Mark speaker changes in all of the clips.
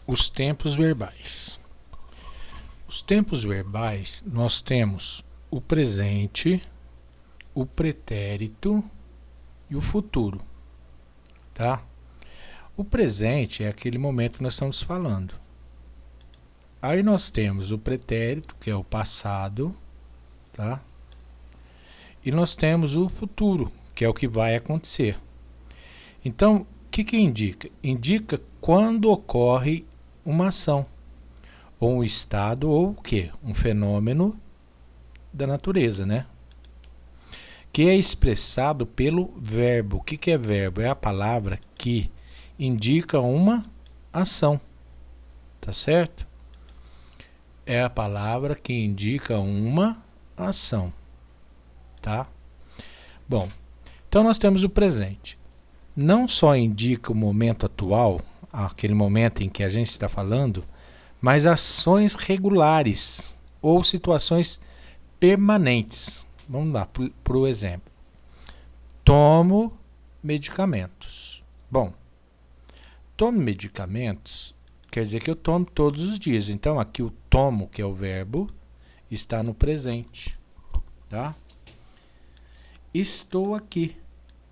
Speaker 1: Os tempos verbais. Os tempos verbais, nós temos o presente, o pretérito e o futuro, tá? O presente é aquele momento que nós estamos falando. Aí nós temos o pretérito, que é o passado, tá? E nós temos o futuro, que é o que vai acontecer. Então, o que indica? Indica quando ocorre uma ação, ou um estado, ou o quê? Um fenômeno da natureza, né? Que é expressado pelo verbo. O que é verbo? É a palavra que indica uma ação, tá certo? É a palavra que indica uma ação, tá? Bom, então nós temos o presente. Não só indica o momento atual, aquele momento em que a gente está falando, mas ações regulares ou situações permanentes. Vamos lá para o exemplo. Tomo medicamentos. Bom, tomo medicamentos quer dizer que eu tomo todos os dias. Então aqui o tomo, que é o verbo, está no presente, tá? Estou aqui.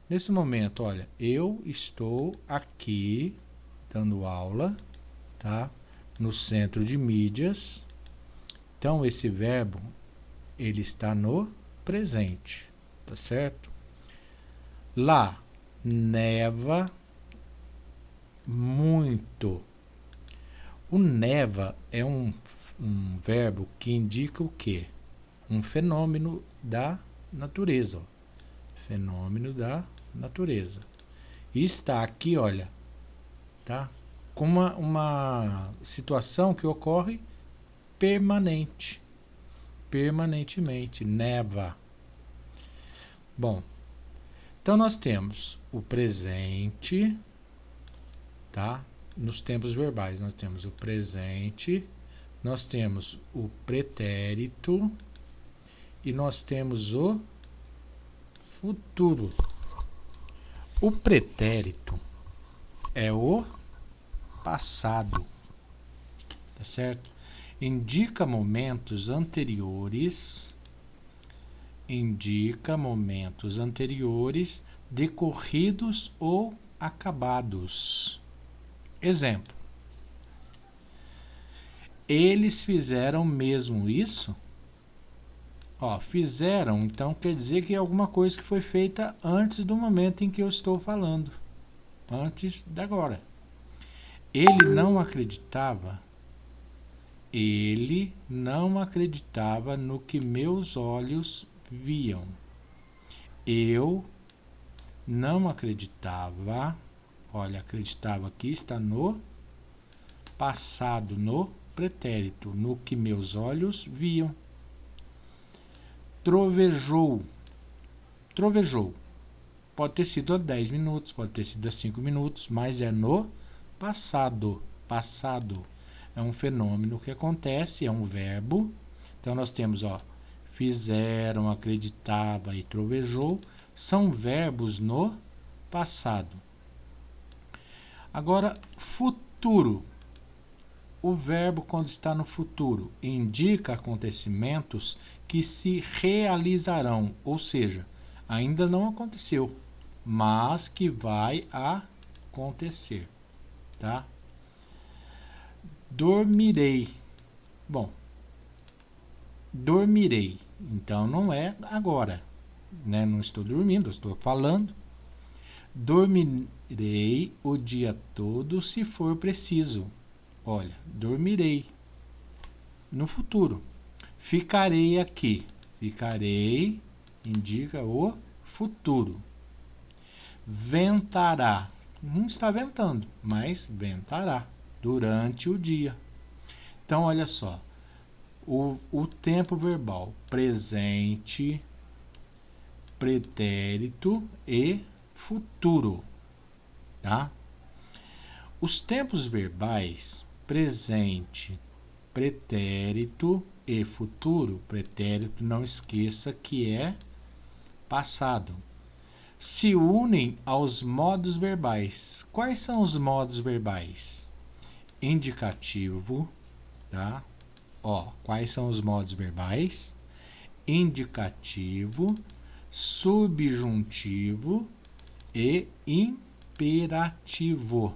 Speaker 1: Nesse momento, olha, eu estou aqui dando aula, tá? No centro de mídias. Então esse verbo ele está no presente, tá certo? Lá neva muito. O neva é um verbo que indica o quê? Um fenômeno da natureza. Ó. Fenômeno da natureza. E está aqui, olha, tá? Com uma situação que ocorre permanentemente, neva. Bom, então nós temos o presente, tá? Nos tempos verbais nós temos o presente, nós temos o pretérito e nós temos o futuro. O pretérito é o passado, tá certo? Indica momentos anteriores, decorridos ou acabados. Exemplo. Eles fizeram mesmo isso? Ó, fizeram, então quer dizer que é alguma coisa que foi feita antes do momento em que eu estou falando. Antes de agora. Ele não acreditava no que meus olhos viam. Eu não acreditava, olha, acreditava aqui está no passado, no pretérito, no que meus olhos viam. Trovejou. Pode ter sido há 10 minutos, pode ter sido há 5 minutos, mas é no passado. É um fenômeno que acontece, é um verbo. Então nós temos, ó, fizeram, acreditava e trovejou. São verbos no passado. Agora, futuro. O verbo, quando está no futuro, indica acontecimentos que se realizarão, ou seja, ainda não aconteceu, mas que vai acontecer, tá? Dormirei. Bom, dormirei. Então não é agora, né? Não estou dormindo, estou falando. Dormirei o dia todo se for preciso. Olha, dormirei. No futuro. Ficarei aqui. Ficarei indica o futuro. Ventará. Não está ventando, mas ventará durante o dia. Então, olha só. O tempo verbal presente, pretérito e futuro, tá? Os tempos verbais presente, pretérito e futuro, pretérito não esqueça que é passado, se unem aos modos verbais. Quais são os modos verbais? indicativo, tá? Ó, quais são os modos verbais? Indicativo, subjuntivo e imperativo,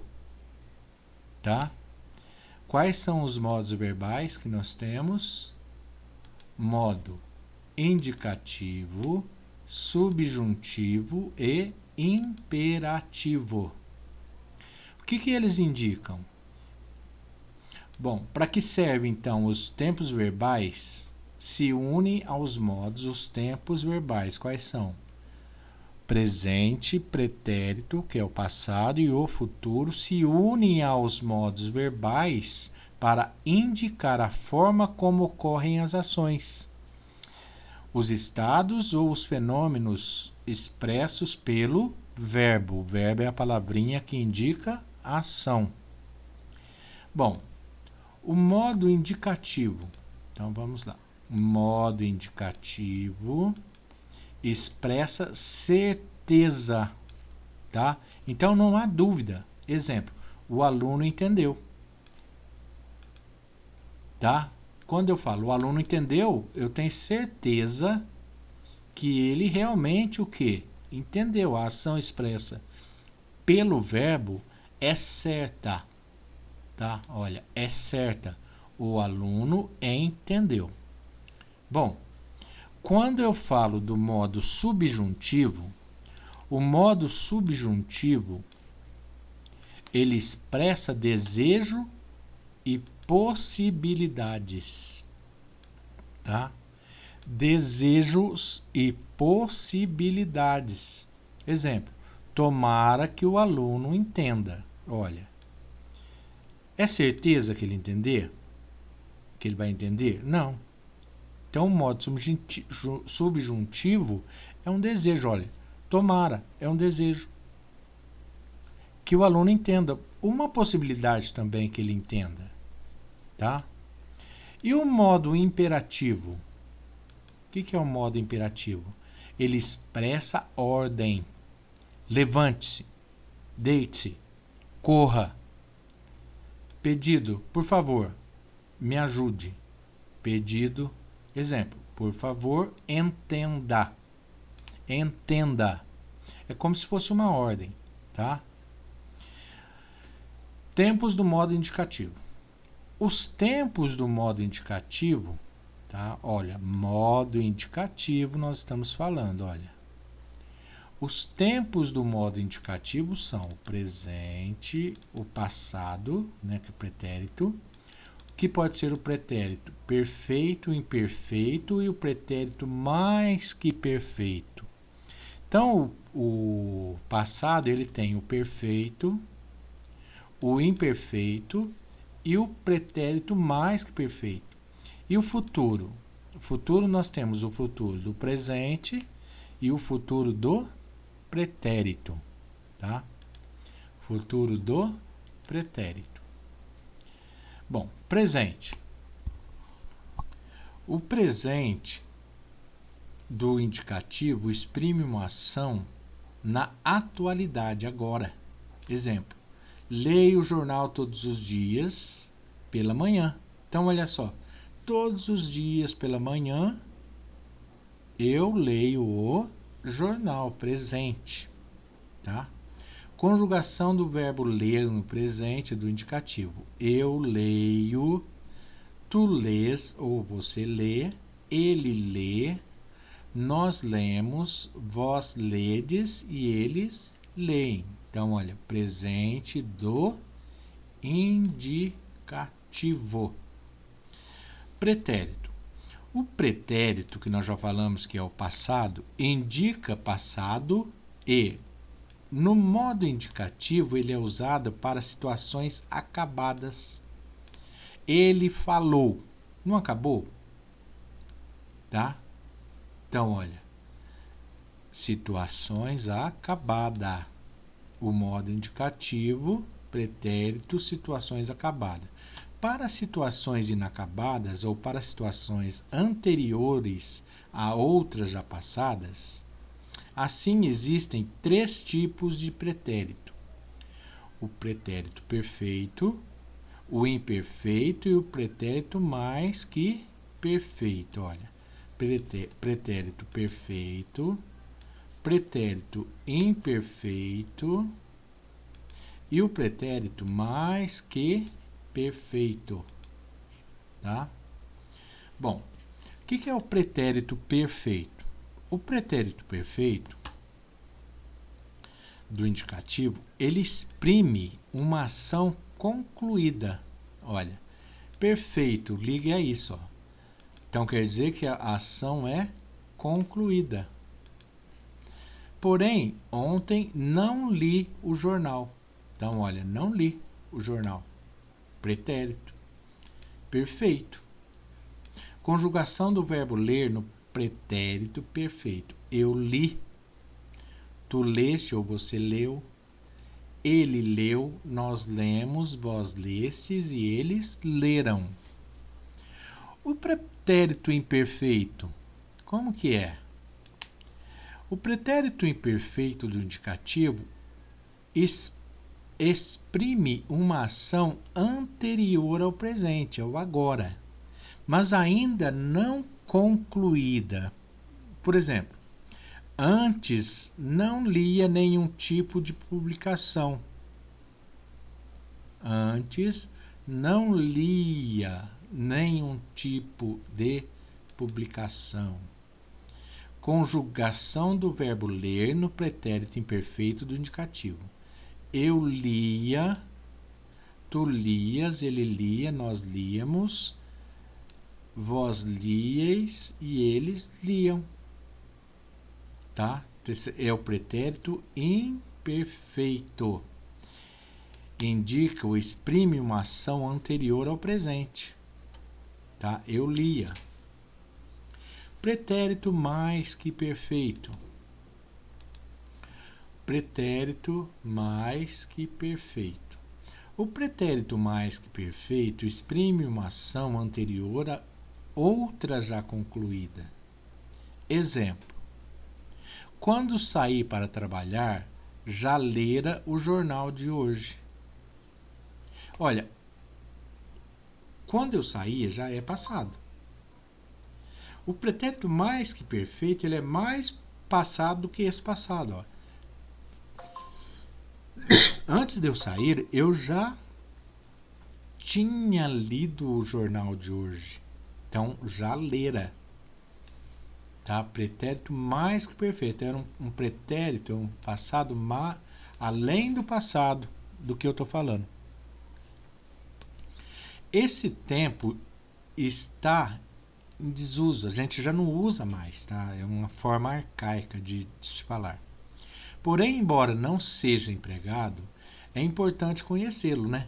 Speaker 1: tá? Quais são os modos verbais que nós temos? Modo indicativo, subjuntivo e imperativo. O que eles indicam? Bom, para que servem então os tempos verbais? Se unem aos modos os tempos verbais. Quais são? Presente, pretérito, que é o passado, e o futuro se unem aos modos verbais para indicar a forma como ocorrem as ações, os estados ou os fenômenos expressos pelo verbo. O verbo é a palavrinha que indica a ação. Bom, o modo indicativo. Então vamos lá. O modo indicativo expressa certeza, tá? Então não há dúvida. Exemplo, o aluno entendeu, tá? Quando eu falo o aluno entendeu, eu tenho certeza que ele realmente o quê? Entendeu. A ação expressa pelo verbo é certa, tá? Olha, é certa. O aluno entendeu. Bom, quando eu falo do modo subjuntivo, o modo subjuntivo ele expressa desejo e possibilidades, tá? Desejos e possibilidades. Exemplo, tomara que o aluno entenda. Olha, é certeza que ele entender? Que ele vai entender? Não. Então, o modo subjuntivo é um desejo. Olha, tomara, é um desejo. Que o aluno entenda. Uma possibilidade também que ele entenda, tá? E o modo imperativo? O que é o modo imperativo? Ele expressa ordem. Levante-se, deite-se, corra. Pedido, por favor, me ajude. Pedido, exemplo, por favor, entenda. Entenda. É como se fosse uma ordem, tá? Tempos do modo indicativo. Os tempos do modo indicativo, tá? Olha, modo indicativo nós estamos falando, olha. Os tempos do modo indicativo são o presente, o passado, né, que é pretérito, que pode ser o pretérito perfeito, imperfeito e o pretérito mais que perfeito. Então, o passado ele tem o perfeito, o imperfeito e o pretérito mais que perfeito. E o futuro? O futuro nós temos o futuro do presente e o futuro do pretérito, tá? Futuro do pretérito. Bom, presente. O presente do indicativo exprime uma ação na atualidade, agora. Exemplo, leio o jornal todos os dias pela manhã. Então, olha só, todos os dias pela manhã eu leio o jornal, presente, tá? Conjugação do verbo ler no presente do indicativo. Eu leio, tu lês ou você lê, ele lê, nós lemos, vós ledes e eles leem. Então, olha, presente do indicativo. Pretérito. O pretérito, que nós já falamos que é o passado, indica passado e, no modo indicativo, ele é usado para situações acabadas. Ele falou. Não acabou? Tá? Então, olha. Situações acabadas. O modo indicativo, pretérito, situações acabadas. Para situações inacabadas ou para situações anteriores a outras já passadas, assim existem 3 tipos de pretérito. O pretérito perfeito, o imperfeito e o pretérito mais que perfeito. Olha, pretérito perfeito, pretérito imperfeito e o pretérito mais que perfeito. Tá? Bom, o que é o pretérito perfeito? O pretérito perfeito do indicativo, ele exprime uma ação concluída. Olha, perfeito, ligue a isso. Ó. Então, quer dizer que a ação é concluída. Porém, ontem não li o jornal. Então, olha, não li o jornal. Pretérito. Perfeito. Conjugação do verbo ler no pretérito perfeito. Eu li. Tu leste ou você leu. Ele leu, nós lemos, vós lestes e eles leram. O pretérito imperfeito, como que é? O pretérito imperfeito do indicativo exprime uma ação anterior ao presente, ao agora, mas ainda não concluída. Por exemplo, antes não lia nenhum tipo de publicação. Antes não lia nenhum tipo de publicação. Conjugação do verbo ler no pretérito imperfeito do indicativo. Eu lia, tu lias, ele lia, nós líamos, vós líeis e eles liam. Tá? Esse é o pretérito imperfeito. Indica ou exprime uma ação anterior ao presente. Tá? Eu lia. Pretérito mais que perfeito. Pretérito mais que perfeito. O pretérito mais que perfeito exprime uma ação anterior a outra já concluída. Exemplo. Quando saí para trabalhar, já lera o jornal de hoje. Olha, quando eu saía já é passado. O pretérito mais que perfeito, ele é mais passado do que esse passado. Ó. Antes de eu sair, eu já tinha lido o jornal de hoje. Então, já lera. Tá? Pretérito mais que perfeito. Era um pretérito, um passado além do passado do que eu estou falando. Esse tempo está em desuso, a gente já não usa mais, tá? É uma forma arcaica de se falar. Porém, embora não seja empregado, é importante conhecê-lo, né?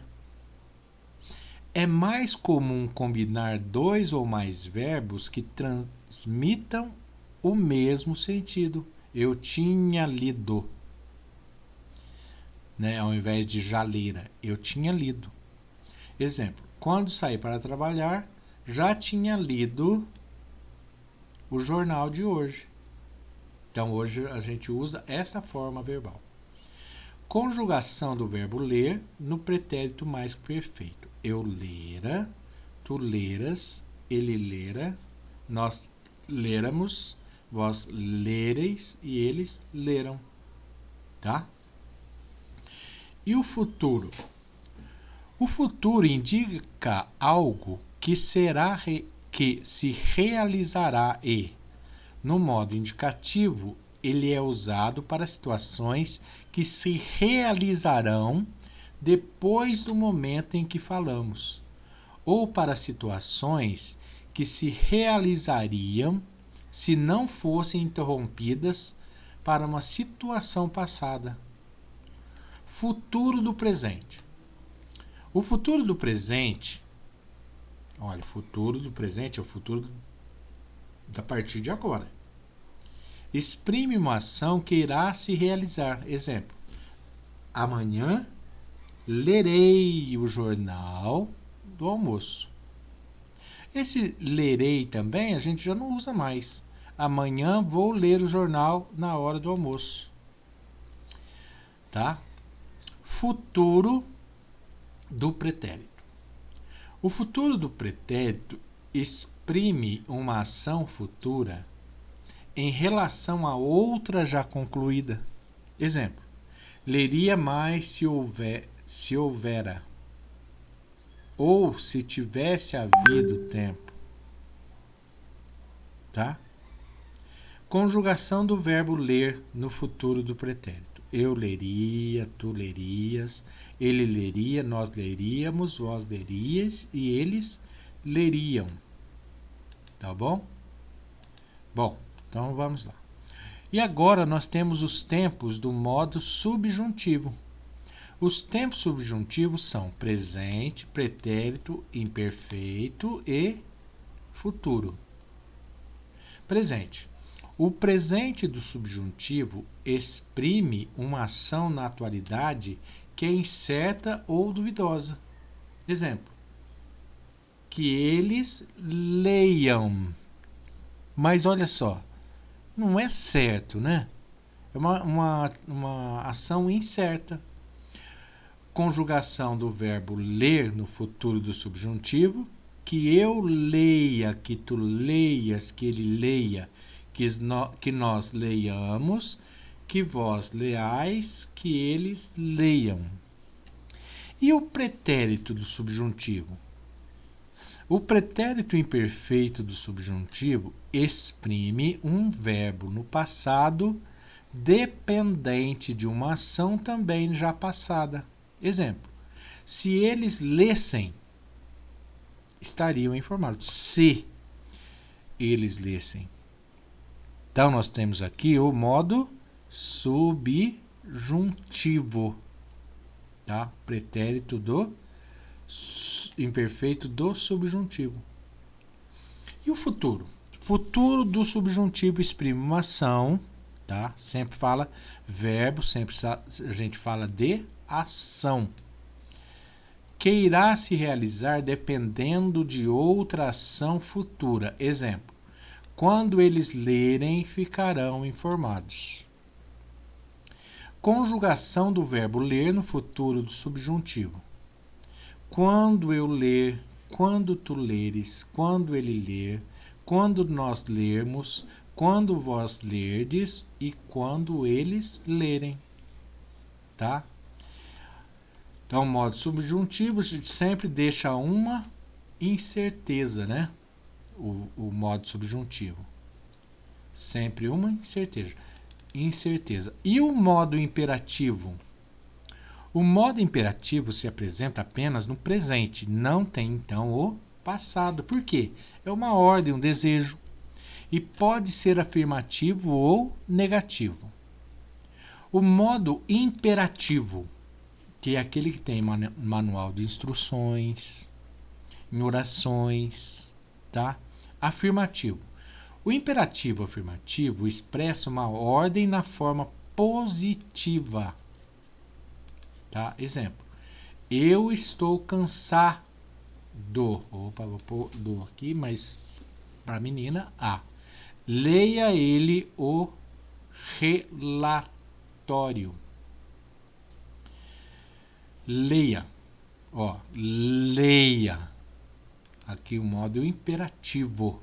Speaker 1: É mais comum combinar dois ou mais verbos que transmitam o mesmo sentido. Eu tinha lido, né? Ao invés de já lera, eu tinha lido. Exemplo, quando saí para trabalhar, já tinha lido o jornal de hoje. Então, hoje a gente usa essa forma verbal. Conjugação do verbo ler no pretérito mais que perfeito. Eu lera, tu leras, ele lera, nós léramos, vós lereis e eles leram. Tá? E o futuro? O futuro indica algo que que se realizará e, no modo indicativo, ele é usado para situações que se realizarão depois do momento em que falamos, ou para situações que se realizariam se não fossem interrompidas para uma situação passada. Futuro do presente. O futuro do presente, olha, o futuro do presente é o futuro da partir de agora. Exprime uma ação que irá se realizar. Exemplo, amanhã lerei o jornal do almoço. Esse lerei também a gente já não usa mais. Amanhã vou ler o jornal na hora do almoço. Tá? Futuro do pretérito. O futuro do pretérito exprime uma ação futura em relação a outra já concluída. Exemplo: leria mais se houvera, ou se tivesse havido tempo. Tá? Conjugação do verbo ler no futuro do pretérito. Eu leria, tu lerias, ele leria, nós leríamos, vós lerias e eles leriam. Tá bom? Bom, então vamos lá. E agora nós temos os tempos do modo subjuntivo. Os tempos subjuntivos são presente, pretérito, imperfeito e futuro. Presente. O presente do subjuntivo exprime uma ação na atualidade que é incerta ou duvidosa. Exemplo: que eles leiam. Mas olha só, não é certo, né? É uma ação incerta. Conjugação do verbo ler no futuro do subjuntivo. Que eu leia, que tu leias, que ele leia, que nós leiamos, que vós leais, que eles leiam. E o pretérito do subjuntivo? O pretérito imperfeito do subjuntivo exprime um verbo no passado dependente de uma ação também já passada. Exemplo: se eles lessem, estariam informados. Se eles lessem. Então, nós temos aqui o modo subjuntivo. Tá? Pretérito do imperfeito do subjuntivo. E o futuro? Futuro do subjuntivo exprime uma ação. Tá? Sempre fala verbo, sempre a gente fala de ação. Que irá se realizar dependendo de outra ação futura. Exemplo: quando eles lerem, ficarão informados. Conjugação do verbo ler no futuro do subjuntivo. Quando eu ler, quando tu leres, quando ele ler, quando nós lermos, quando vós lerdes e quando eles lerem. Tá? Então, o modo subjuntivo a gente sempre deixa uma incerteza, né? O modo subjuntivo. Sempre uma incerteza. E o modo imperativo? O modo imperativo se apresenta apenas no presente, não tem então o passado. Por quê? É uma ordem, um desejo. E pode ser afirmativo ou negativo. O modo imperativo, que é aquele que tem manual de instruções, em orações, tá? Afirmativo. O imperativo afirmativo expressa uma ordem na forma positiva. Tá? Exemplo: eu estou cansado. Opa, vou pôr do aqui, mas para a menina, A. Leia ele o relatório. Leia. Ó, leia. Aqui o modo imperativo.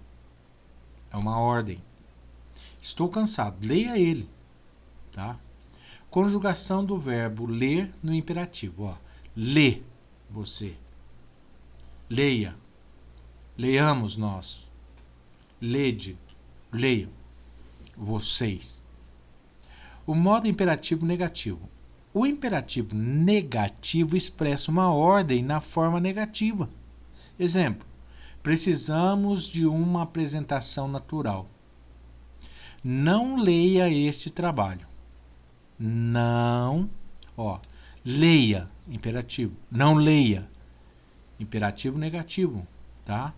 Speaker 1: É uma ordem. Estou cansado. Leia ele. Tá? Conjugação do verbo ler no imperativo. Ó, lê você. Leia. Leiamos nós. Lede. Leiam. Vocês. O modo imperativo negativo. O imperativo negativo expressa uma ordem na forma negativa. Exemplo: precisamos de uma apresentação natural. Não leia este trabalho. Não. Ó, leia, imperativo. Não leia, imperativo negativo. Tá?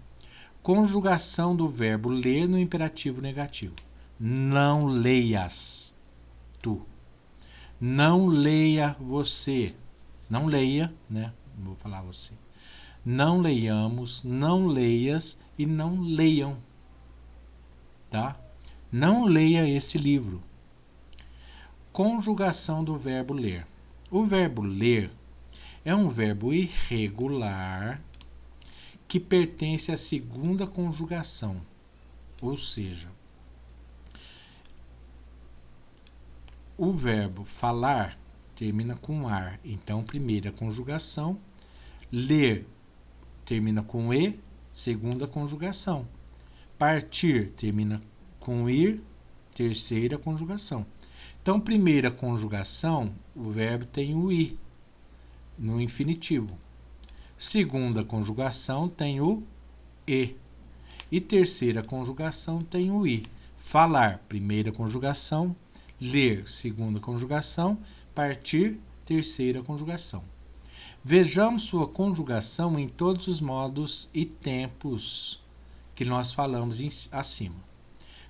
Speaker 1: Conjugação do verbo ler no imperativo negativo. Não leias tu. Não leia você. Não leia, né? Vou falar você. Não leiamos, não leias e não leiam. Tá? Não leia esse livro. Conjugação do verbo ler. O verbo ler é um verbo irregular que pertence à segunda conjugação. Ou seja, o verbo falar termina com ar, então primeira conjugação. Ler termina com e, segunda conjugação. Partir termina com ir, terceira conjugação. Então, primeira conjugação, o verbo tem o i no infinitivo. Segunda conjugação tem o e. E terceira conjugação tem o i. Falar, primeira conjugação. Ler, segunda conjugação. Partir, terceira conjugação. Vejamos sua conjugação em todos os modos e tempos que nós falamos acima.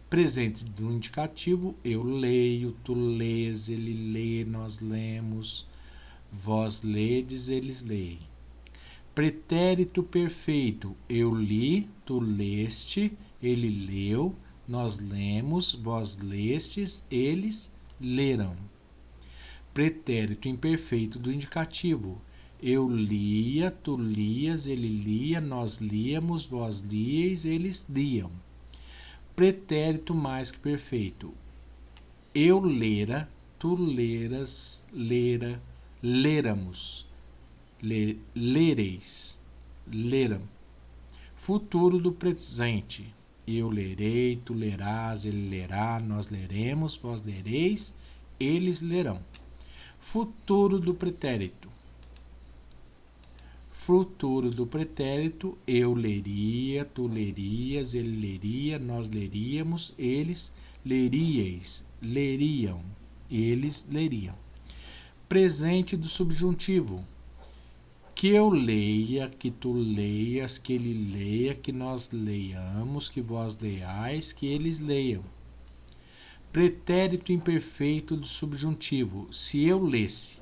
Speaker 1: Presente do indicativo, eu leio, tu lês, ele lê, nós lemos, vós ledes, eles leem. Pretérito perfeito, eu li, tu leste, ele leu, nós lemos, vós lestes, eles leram. Pretérito imperfeito do indicativo, eu lia, tu lias, ele lia, nós líamos, vós líeis, eles liam. Pretérito mais que perfeito, eu lera, tu leras, lera, léramos, lereis, leram. Futuro do presente, eu lerei, tu lerás, ele lerá, nós leremos, vós lereis, eles lerão. Futuro do pretérito, futuro do pretérito, eu leria, tu lerias, ele leria, nós leríamos, eles leríeis, leriam, eles leriam. Presente do subjuntivo, que eu leia, que tu leias, que ele leia, que nós leiamos, que vós leiais, que eles leiam. Pretérito imperfeito do subjuntivo, se eu lesse.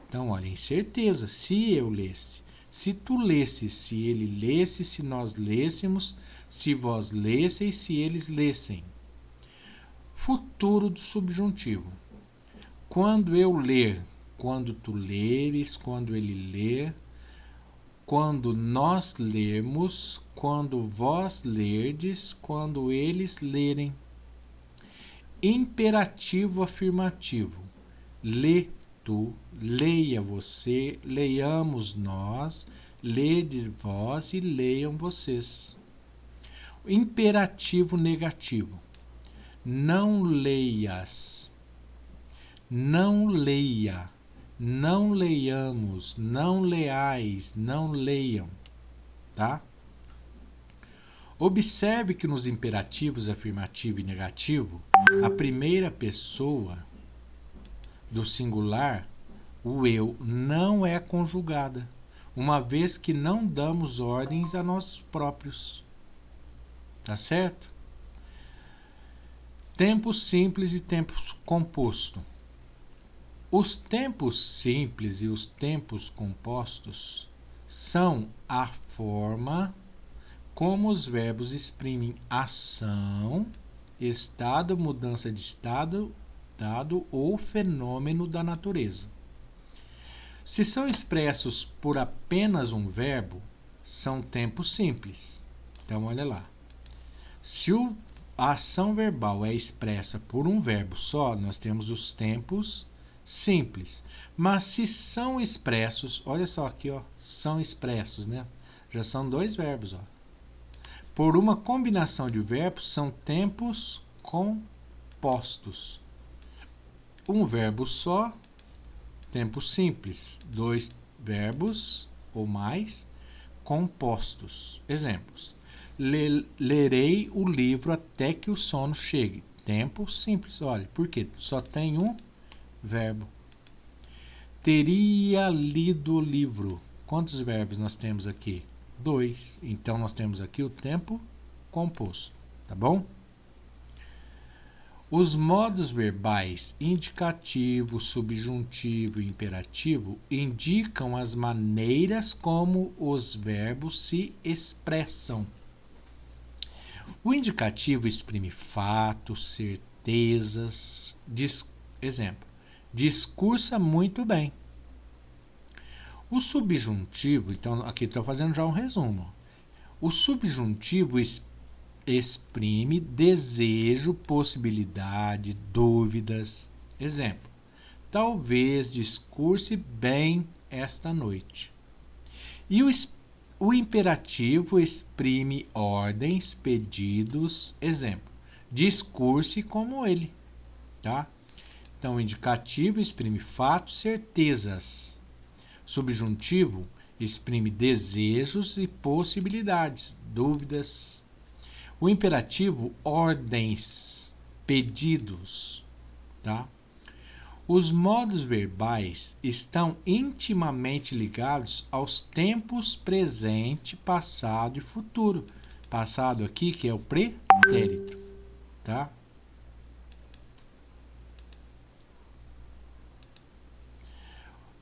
Speaker 1: Então, olha, incerteza, se eu lesse, se tu lesses, se ele lesse, se nós lêssemos, se vós lesseis, se eles lessem. Futuro do subjuntivo. Quando eu ler, quando tu leres, quando ele ler, quando nós lermos, quando vós lerdes, quando eles lerem. Imperativo afirmativo. Lê tu, leia você, leiamos nós, lede vós e leiam vocês. Imperativo negativo. Não leias, não leia, não leiamos, não leais, não leiam, tá? Observe que nos imperativos afirmativo e negativo, a primeira pessoa do singular, o eu, não é conjugada, uma vez que não damos ordens a nós próprios. Tá certo? Tempo simples e tempo composto. Os tempos simples e os tempos compostos são a forma como os verbos exprimem ação, estado, mudança de estado, dado ou fenômeno da natureza. Se são expressos por apenas um verbo, são tempos simples. Então, olha lá. Se a ação verbal é expressa por um verbo só, nós temos os tempos simples. Mas se são expressos, olha só aqui, ó, são expressos, né? Já são dois verbos, ó. Por uma combinação de verbos, são tempos compostos. Um verbo só, tempo simples. Dois verbos ou mais compostos. Exemplos. Lerei o livro até que o sono chegue. Tempo simples. Olha, por quê? Só tem um verbo. Teria lido o livro. Quantos verbos nós temos aqui? 2. Então, nós temos aqui o tempo composto. Tá bom? Os modos verbais indicativo, subjuntivo e imperativo indicam as maneiras como os verbos se expressam. O indicativo exprime fatos, certezas. Exemplo, discursa muito bem. O subjuntivo, então aqui estou fazendo já um resumo. O subjuntivo exprime desejo, possibilidade, dúvidas. Exemplo: talvez discurse bem esta noite. E o imperativo exprime ordens, pedidos. Exemplo: discurse como ele. Tá? Então, o indicativo exprime fatos, certezas. Subjuntivo exprime desejos e possibilidades, dúvidas. O imperativo, ordens, pedidos. Tá? Os modos verbais estão intimamente ligados aos tempos presente, passado e futuro. Passado aqui, que é o pretérito. Tá?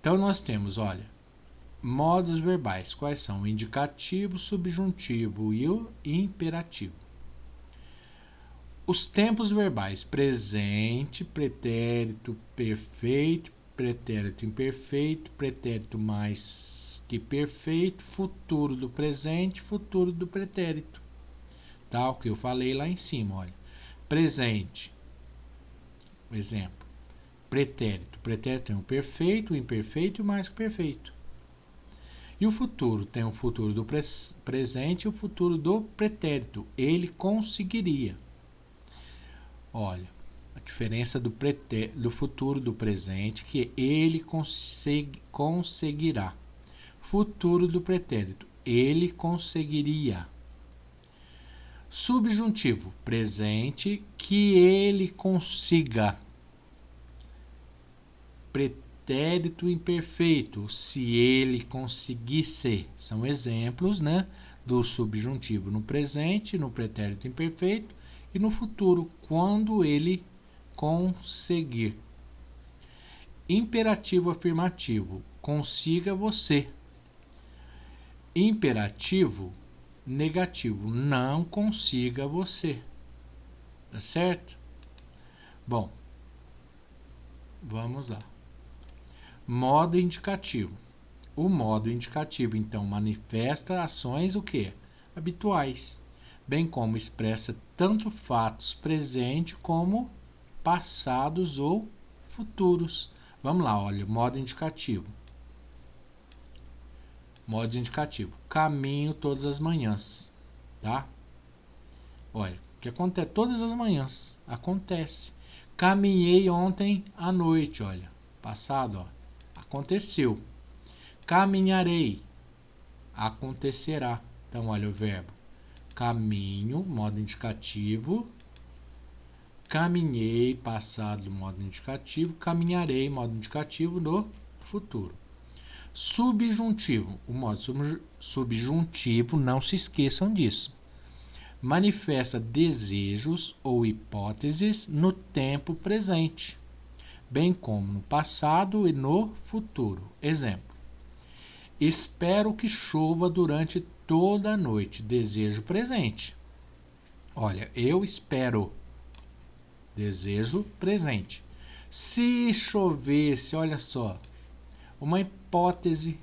Speaker 1: Então, nós temos, olha, modos verbais. Quais são? O indicativo, subjuntivo e o imperativo. Os tempos verbais: presente, pretérito perfeito, pretérito imperfeito, pretérito mais que perfeito, futuro do presente, futuro do pretérito. Tá? O que eu falei lá em cima, olha. Presente. Exemplo. Pretérito. Pretérito tem o perfeito, o imperfeito e o mais que perfeito. E o futuro? Tem o futuro do presente e o futuro do pretérito. Ele conseguiria. Olha, a diferença do futuro do presente, que ele conseguirá. Futuro do pretérito, ele conseguiria. Subjuntivo, presente, que ele consiga. Pretérito imperfeito, se ele conseguisse. São exemplos, né, do subjuntivo no presente, no pretérito imperfeito, e no futuro, quando ele conseguir. Imperativo afirmativo: consiga você. Imperativo negativo: não consiga você. Tá certo? Bom, vamos lá. Modo indicativo. O modo indicativo, então, manifesta ações o quê? Habituais, bem como expressa tanto fatos presentes como passados ou futuros. Vamos lá, olha, modo indicativo. Modo indicativo: caminho todas as manhãs, tá? Olha, o que acontece todas as manhãs, acontece. Caminhei ontem à noite, olha, passado, ó, aconteceu. Caminharei, acontecerá. Então, olha o verbo: caminho, modo indicativo. Caminhei, passado, modo indicativo. Caminharei, modo indicativo no futuro. Subjuntivo. O modo subjuntivo, não se esqueçam disso. Manifesta desejos ou hipóteses no tempo presente, bem como no passado e no futuro. Exemplo: espero que chova durante toda a noite. Desejo presente. Olha, eu espero. Desejo presente. Se chovesse, olha só, uma hipótese: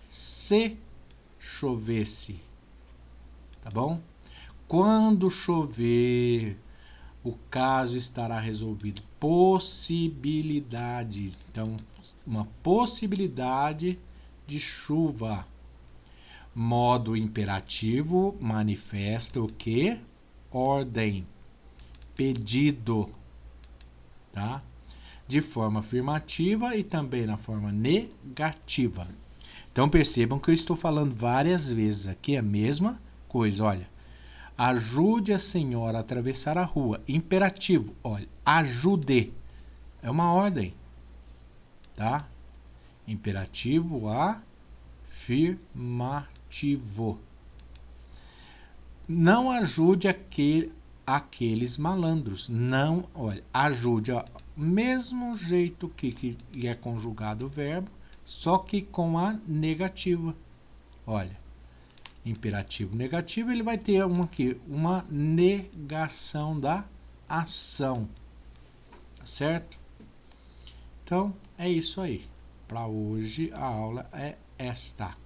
Speaker 1: se chovesse. Tá bom? Quando chover, o caso estará resolvido. Possibilidade. Então, uma possibilidade de chuva. Modo imperativo manifesta o quê? Ordem, pedido, tá? De forma afirmativa e também na forma negativa. Então percebam que eu estou falando várias vezes aqui a mesma coisa. Olha, ajude a senhora a atravessar a rua. Imperativo, olha, ajude. É uma ordem, tá? Imperativo afirmativo. Não ajude aqueles malandros. Não, olha, ajude, ó, mesmo jeito que é conjugado o verbo, só que com a negativa. Olha, imperativo negativo, ele vai ter uma negação da ação. Tá certo? Então, é isso aí. Para hoje a aula é esta.